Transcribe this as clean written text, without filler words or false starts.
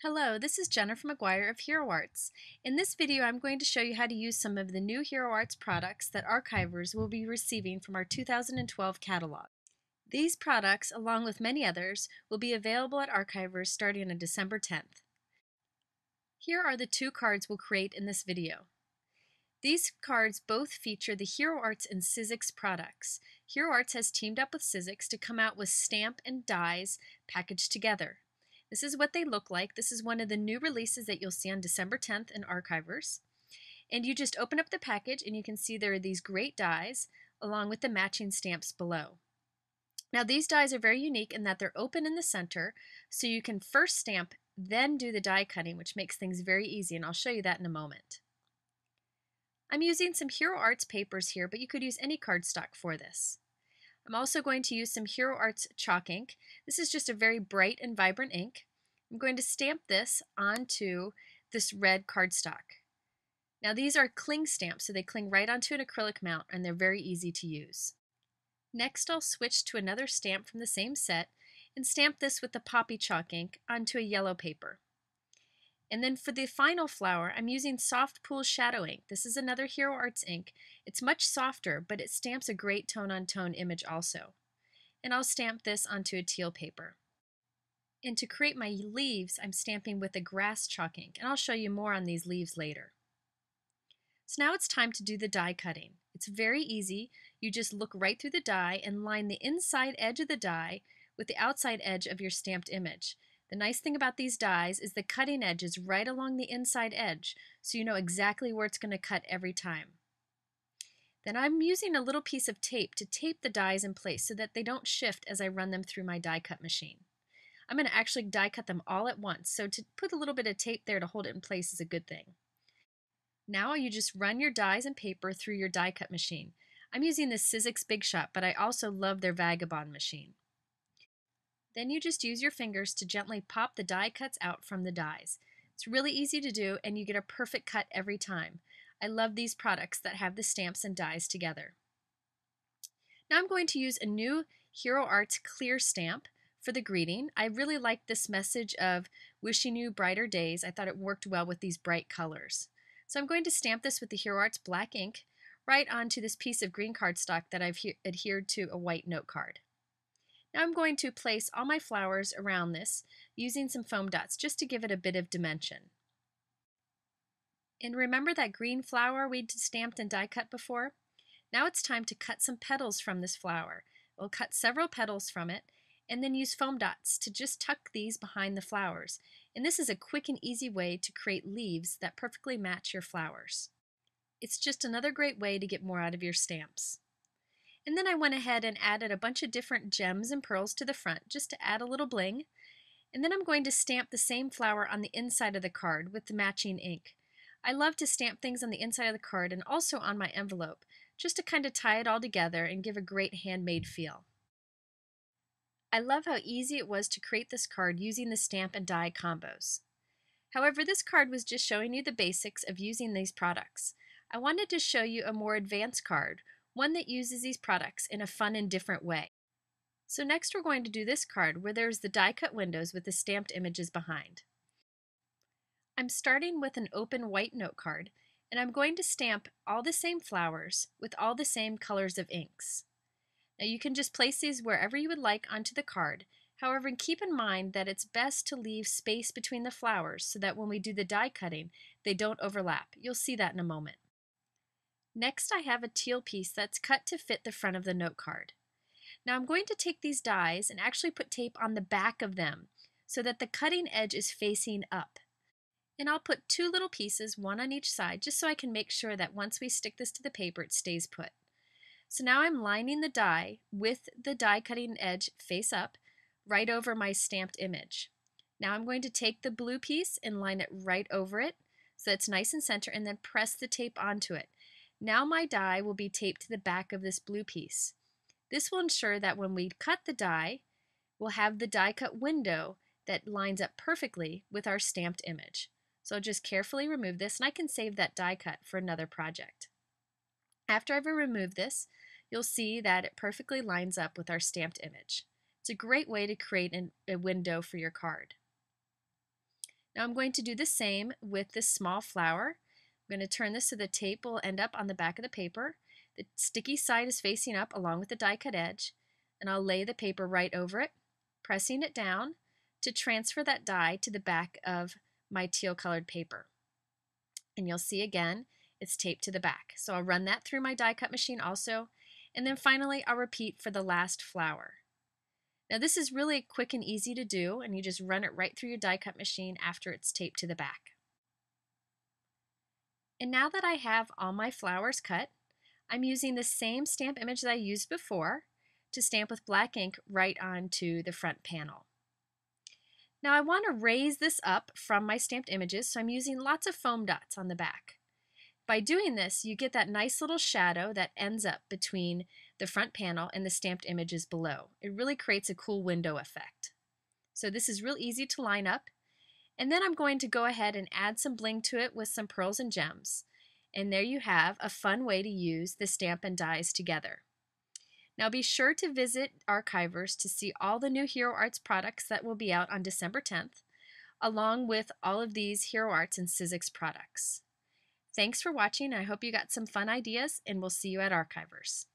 Hello, this is Jennifer McGuire of Hero Arts. In this video, I'm going to show you how to use some of the new Hero Arts products that archivers will be receiving from our 2012 catalog. These products, along with many others, will be available at archivers starting on December 10th. Here are the two cards we'll create in this video. These cards both feature the Hero Arts and Sizzix products. Hero Arts has teamed up with Sizzix to come out with stamp and dies packaged together. This is what they look like. This is one of the new releases that you'll see on December 10th in archivers. And you just open up the package and you can see there are these great dies along with the matching stamps below. Now these dies are very unique in that they're open in the center, so you can first stamp, then do the die cutting, which makes things very easy, and I'll show you that in a moment. I'm using some Hero Arts papers here, but you could use any cardstock for this. I'm also going to use some Hero Arts chalk ink. This is just a very bright and vibrant ink. I'm going to stamp this onto this red cardstock. Now these are cling stamps, so they cling right onto an acrylic mount and they're very easy to use. Next I'll switch to another stamp from the same set and stamp this with the poppy chalk ink onto a yellow paper. And then for the final flower, I'm using Soft Pool Shadow ink. This is another Hero Arts ink. It's much softer, but it stamps a great tone-on-tone image also. And I'll stamp this onto a teal paper. And to create my leaves, I'm stamping with a grass chalk ink, and I'll show you more on these leaves later. So now it's time to do the die cutting. It's very easy. You just look right through the die and line the inside edge of the die with the outside edge of your stamped image. The nice thing about these dies is the cutting edge is right along the inside edge, so you know exactly where it's going to cut every time. Then I'm using a little piece of tape to tape the dies in place so that they don't shift as I run them through my die cut machine. I'm going to actually die cut them all at once, so to put a little bit of tape there to hold it in place is a good thing. Now you just run your dies and paper through your die cut machine. I'm using the Sizzix Big Shot, but I also love their Vagabond machine. Then you just use your fingers to gently pop the die cuts out from the dies. It's really easy to do and you get a perfect cut every time. I love these products that have the stamps and dies together. Now I'm going to use a new Hero Arts clear stamp for the greeting. I really like this message of wishing you brighter days. I thought it worked well with these bright colors. So I'm going to stamp this with the Hero Arts black ink right onto this piece of green cardstock that I've adhered to a white note card. Now I'm going to place all my flowers around this using some foam dots just to give it a bit of dimension. And remember that green flower we'd stamped and die cut before? Now it's time to cut some petals from this flower. We'll cut several petals from it and then use foam dots to just tuck these behind the flowers. And this is a quick and easy way to create leaves that perfectly match your flowers. It's just another great way to get more out of your stamps. And then I went ahead and added a bunch of different gems and pearls to the front just to add a little bling. And then I'm going to stamp the same flower on the inside of the card with the matching ink. I love to stamp things on the inside of the card and also on my envelope, just to kind of tie it all together and give a great handmade feel. I love how easy it was to create this card using the stamp and die combos. However, this card was just showing you the basics of using these products. I wanted to show you a more advanced card, one that uses these products in a fun and different way. So next we're going to do this card where there's the die cut windows with the stamped images behind. I'm starting with an open white note card and I'm going to stamp all the same flowers with all the same colors of inks. Now you can just place these wherever you would like onto the card. However, keep in mind that it's best to leave space between the flowers so that when we do the die cutting, they don't overlap. You'll see that in a moment. Next, I have a teal piece that's cut to fit the front of the note card. Now I'm going to take these dies and actually put tape on the back of them so that the cutting edge is facing up. And I'll put two little pieces, one on each side, just so I can make sure that once we stick this to the paper, it stays put. So now I'm lining the die with the die cutting edge face up right over my stamped image. Now I'm going to take the blue piece and line it right over it so it's nice and center and then press the tape onto it. Now my die will be taped to the back of this blue piece. This will ensure that when we cut the die, we'll have the die cut window that lines up perfectly with our stamped image. So I'll just carefully remove this and I can save that die cut for another project. After I've removed this, you'll see that it perfectly lines up with our stamped image. It's a great way to create a window for your card. Now I'm going to do the same with this small flower. I'm going to turn this so the tape will end up on the back of the paper. The sticky side is facing up along with the die cut edge, and I'll lay the paper right over it, pressing it down to transfer that die to the back of my teal colored paper. And you'll see again, it's taped to the back. So I'll run that through my die cut machine also, and then finally I'll repeat for the last flower. Now this is really quick and easy to do, and you just run it right through your die cut machine after it's taped to the back. And now that I have all my flowers cut, I'm using the same stamp image that I used before to stamp with black ink right onto the front panel. Now I want to raise this up from my stamped images, so I'm using lots of foam dots on the back. By doing this, you get that nice little shadow that ends up between the front panel and the stamped images below. It really creates a cool window effect. So this is real easy to line up. And then I'm going to go ahead and add some bling to it with some pearls and gems. And there you have a fun way to use the stamp and dies together. Now be sure to visit Archivers to see all the new Hero Arts products that will be out on December 10th, along with all of these Hero Arts and Sizzix products. Thanks for watching. I hope you got some fun ideas, and we'll see you at Archivers.